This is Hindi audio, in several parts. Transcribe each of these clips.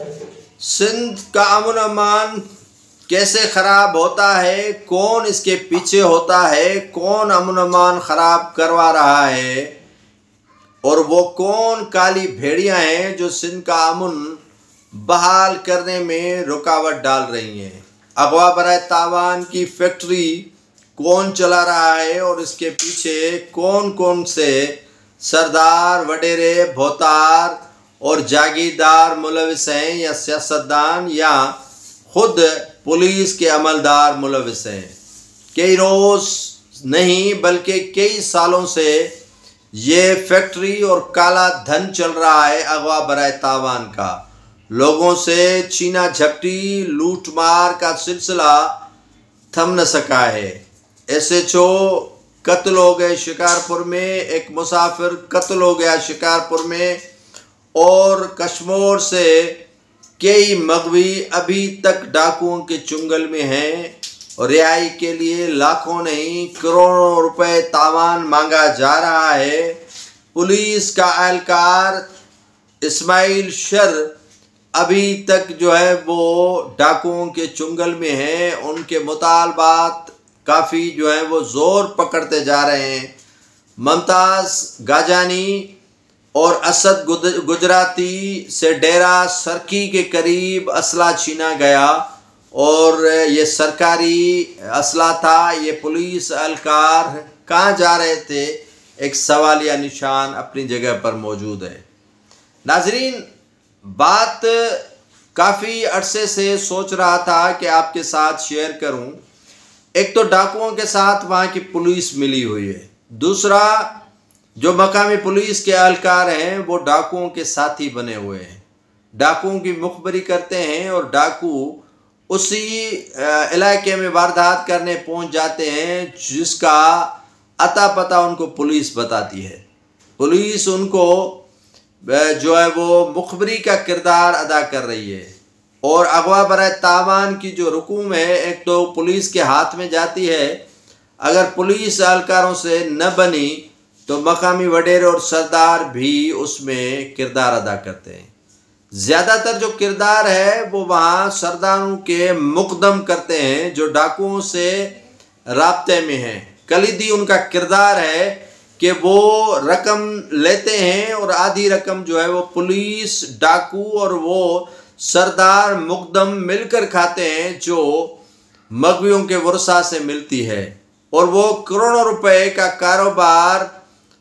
सिंध का अमन अमान कैसे ख़राब होता है, कौन इसके पीछे होता है, कौन अमन अमान ख़राब करवा रहा है और वो कौन काली भेड़ियां हैं जो सिंध का अमन बहाल करने में रुकावट डाल रही हैं। अगवा बराए तावान की फैक्ट्री कौन चला रहा है और इसके पीछे कौन कौन से सरदार, वडेरे, भोतार और जागीरदार मुलविस हैं या सियासतदान या खुद पुलिस के अमलदार मुलविस हैं। कई रोज़ नहीं बल्कि कई सालों से ये फैक्ट्री और काला धन चल रहा है अगवा बराए तावान का। लोगों से छीना झपटी लूट मार का सिलसिला थम न सका है। SHO कत्ल हो गए शिकारपुर में, एक मुसाफिर कत्ल हो गया शिकारपुर में और कश्मीर से कई मगवी अभी तक डाकुओं के चुंगल में हैं और रिहाई के लिए लाखों नहीं करोड़ों रुपए तावान मांगा जा रहा है। पुलिस का एहलकार इस्माइल शर अभी तक जो है वो डाकुओं के चुंगल में है। उनके मुतालबात काफ़ी जो है वो ज़ोर पकड़ते जा रहे हैं। मुमताज़ गाजानी और असद गुजराती से डेरा सरकी के करीब असला छीना गया और ये सरकारी असला था। ये पुलिस एहलकार कहाँ जा रहे थे, एक सवालिया निशान अपनी जगह पर मौजूद है। नाजरीन, बात काफ़ी अरसे से सोच रहा था कि आपके साथ शेयर करूं। एक तो डाकुओं के साथ वहाँ की पुलिस मिली हुई है, दूसरा जो मकामी पुलिस के एहलकार हैं वो डाकुओं के साथी बने हुए हैं। डाकुओं की मुखबरी करते हैं और डाकू उसी इलाके में वारदात करने पहुंच जाते हैं जिसका अता पता उनको पुलिस बताती है। पुलिस उनको जो है वो मुखबरी का किरदार अदा कर रही है और अगवा बराए तावान की जो रुकूम है एक तो पुलिस के हाथ में जाती है। अगर पुलिस एहलकारों से न बनी तो मकामी वडेरे और सरदार भी उसमें किरदार अदा करते हैं। ज़्यादातर जो किरदार है वो वहाँ सरदारों के मुकदम करते हैं जो डाकुओं से राब्ते में हैं। कलीदी उनका किरदार है कि वो रकम लेते हैं और आधी रकम जो है वो पुलिस, डाकू और वो सरदार मुकदम मिलकर खाते हैं जो मगवियों के वर्षा से मिलती है और वो करोड़ों रुपए का कारोबार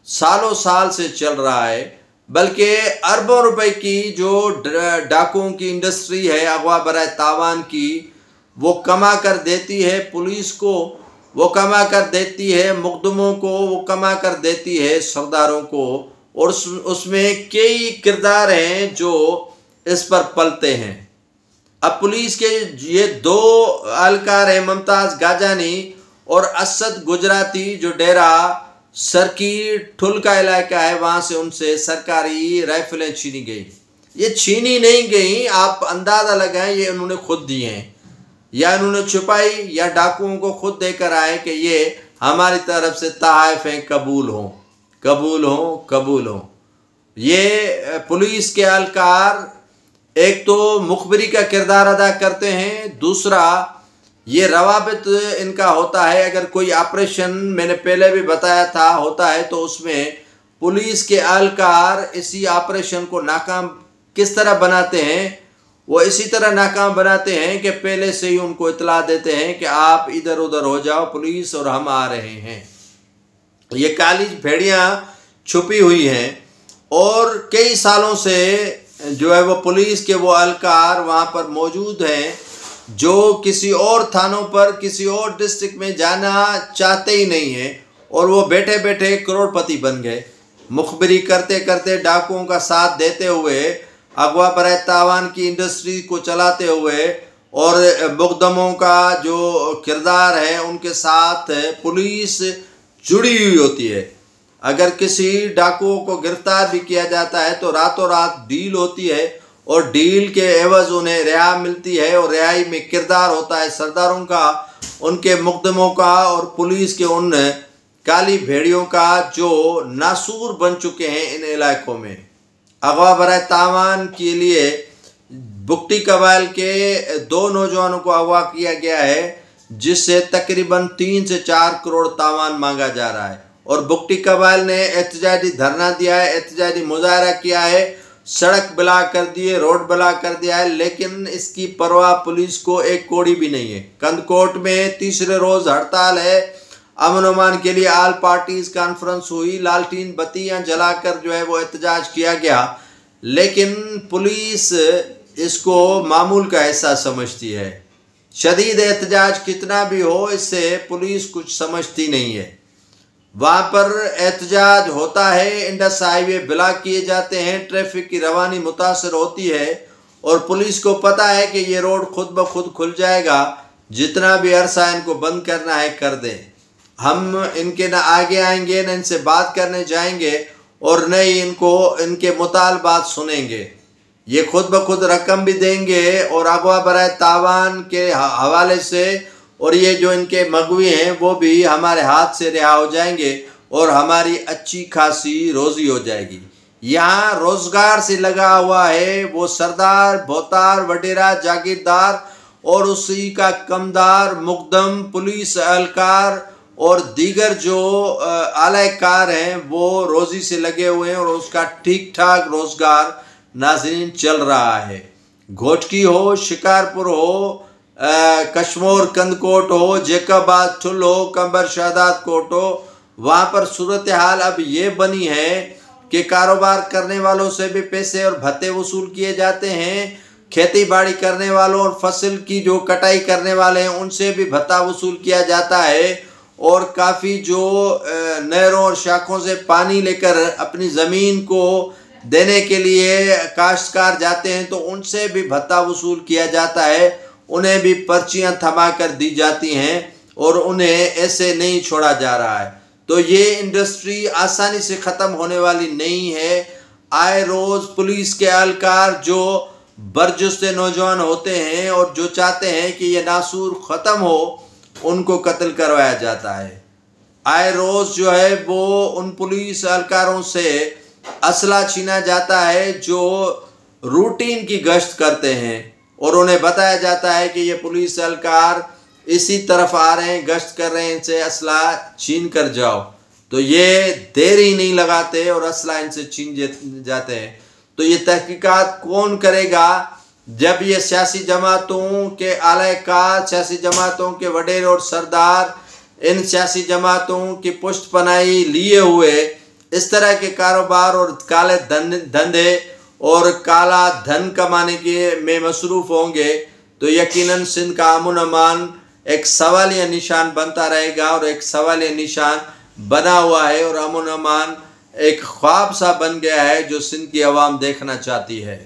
सालों साल से चल रहा है। बल्कि अरबों रुपए की जो डाकुओं की इंडस्ट्री है अगवा बराए तावान की, वो कमा कर देती है पुलिस को, वो कमा कर देती है मुकदमों को, वो कमा कर देती है सरदारों को और उसमें कई किरदार हैं जो इस पर पलते हैं। अब पुलिस के ये दो एहलकार हैं, मुमताज़ गाजानी और असद गुजराती, जो डेरा सरकी ठुल का इलाका है वहाँ से उनसे सरकारी राइफलें छीनी गई। ये छीनी नहीं गई, आप अंदाज़ा लगाएं ये उन्होंने खुद दिए हैं या इन्होंने छुपाई या डाकुओं को खुद देकर आए कि ये हमारी तरफ से तोहफ़े हैं, कबूल हों कबूल हों कबूल हों। ये पुलिस के एहलकार एक तो मुखबरी का किरदार अदा करते हैं, दूसरा ये रवाबित इनका होता है। अगर कोई ऑपरेशन, मैंने पहले भी बताया था, होता है तो उसमें पुलिस के एहलकार इसी ऑपरेशन को नाकाम किस तरह बनाते हैं, वो इसी तरह नाकाम बनाते हैं कि पहले से ही उनको इतला देते हैं कि आप इधर उधर हो जाओ पुलिस और हम आ रहे हैं। ये काली भेड़ियाँ छुपी हुई हैं और कई सालों से जो है वो पुलिस के वो एहलकार वहाँ पर मौजूद हैं जो किसी और थानों पर, किसी और डिस्ट्रिक्ट में जाना चाहते ही नहीं हैं और वो बैठे बैठे करोड़पति बन गए। मुखबरी करते करते, डाकुओं का साथ देते हुए, अगवा बराए तावान की इंडस्ट्री को चलाते हुए और मुकदमों का जो किरदार है उनके साथ पुलिस जुड़ी हुई होती है। अगर किसी डाकुओं को गिरफ्तार भी किया जाता है तो रातों रात डील होती है और डील के एवज उन्हें रिहा मिलती है और रिहाई में किरदार होता है सरदारों का, उनके मुकदमों का और पुलिस के उन काली भेड़ियों का जो नासूर बन चुके हैं इन इलाकों में। अगवा बराए तावान के लिए बुगटी कबाइल के 2 नौजवानों को अगवा किया गया है, जिससे तकरीबन 3 से 4 करोड़ तावान मांगा जा रहा है। और बुगटी कबाइल ने एहतजाजी धरना दिया है, एहतजाजी मुजाहरा किया है, सड़क ब्लॉक कर दिए, रोड ब्लॉक कर दिया है, लेकिन इसकी परवाह पुलिस को एक कोड़ी भी नहीं है। कंदकोट में तीसरे रोज हड़ताल है। अमन अमान के लिए ऑल पार्टीज कॉन्फ्रेंस हुई, लालटीन बत्तियां जलाकर जो है वो एहतजाज किया गया, लेकिन पुलिस इसको मामूल का हिस्सा समझती है। शदीद एहतजाज कितना भी हो, इससे पुलिस कुछ समझती नहीं है। वहाँ पर एहतजाज होता है, इंडस हाईवे ब्लॉक किए जाते हैं, ट्रैफिक की रवानी मुतासर होती है और पुलिस को पता है कि ये रोड खुद ब खुद खुल जाएगा, जितना भी अरसा इनको बंद करना है कर दें। हम इनके ना आगे आएंगे, न इनसे बात करने जाएंगे और न ही इनको इनके मुतालबात सुनेंगे। ये खुद ब खुद रकम भी देंगे और अगवा बराए तावान के हवाले से, और ये जो इनके मगवी हैं वो भी हमारे हाथ से रिहा हो जाएंगे और हमारी अच्छी खासी रोज़ी हो जाएगी। यहाँ रोज़गार से लगा हुआ है वो सरदार, भोतार, वडेरा, जागीरदार और उसी का कमदार, मुकदम, पुलिस एहलकार और दीगर जो आलाकार हैं वो रोज़ी से लगे हुए हैं और उसका ठीक ठाक रोज़गार नाज़रीन चल रहा है। घोटकी हो, शिकारपुर हो, कश्मोर कंदकोट हो, जेकाबाद ठुल हो, कंबर शादात कोट हो, वहाँ पर सूरत हाल अब ये बनी है कि कारोबार करने वालों से भी पैसे और भत्ते वसूल किए जाते हैं। खेती बाड़ी करने वालों और फसल की जो कटाई करने वाले हैं उनसे भी भत्ता वसूल किया जाता है। और काफ़ी जो नहरों और शाखों से पानी लेकर अपनी ज़मीन को देने के लिए काश्तकार जाते हैं तो उनसे भी भत्ता वसूल किया जाता है। उन्हें भी पर्चियां थमा कर दी जाती हैं और उन्हें ऐसे नहीं छोड़ा जा रहा है। तो ये इंडस्ट्री आसानी से ख़त्म होने वाली नहीं है। आए रोज़ पुलिस के एहलकार जो बरजुस्ते नौजवान होते हैं और जो चाहते हैं कि ये नासूर ख़त्म हो, उनको कत्ल करवाया जाता है। आए रोज़ जो है वो उन पुलिस एहलकारों से असला छीना जाता है जो रूटीन की गश्त करते हैं और उन्हें बताया जाता है कि ये पुलिस एहलकार इसी तरफ आ रहे हैं, गश्त कर रहे हैं, इनसे असला छीन कर जाओ। तो ये देर ही नहीं लगाते और असला इनसे छीन जाते हैं। तो ये तहकीकात कौन करेगा जब ये सियासी जमातों के आलाकार, सियासी जमातों के वडेर और सरदार इन सियासी जमातों की पुष्ट पनाही लिए हुए इस तरह के कारोबार और काले धंधे और काला धन कमाने के में मसरूफ़ होंगे, तो यकीनन सिंध का अमन अमान एक सवालिया निशान बनता रहेगा और एक सवालिया निशान बना हुआ है और अमन अमान एक ख्वाब सा बन गया है जो सिंध की आवाम देखना चाहती है।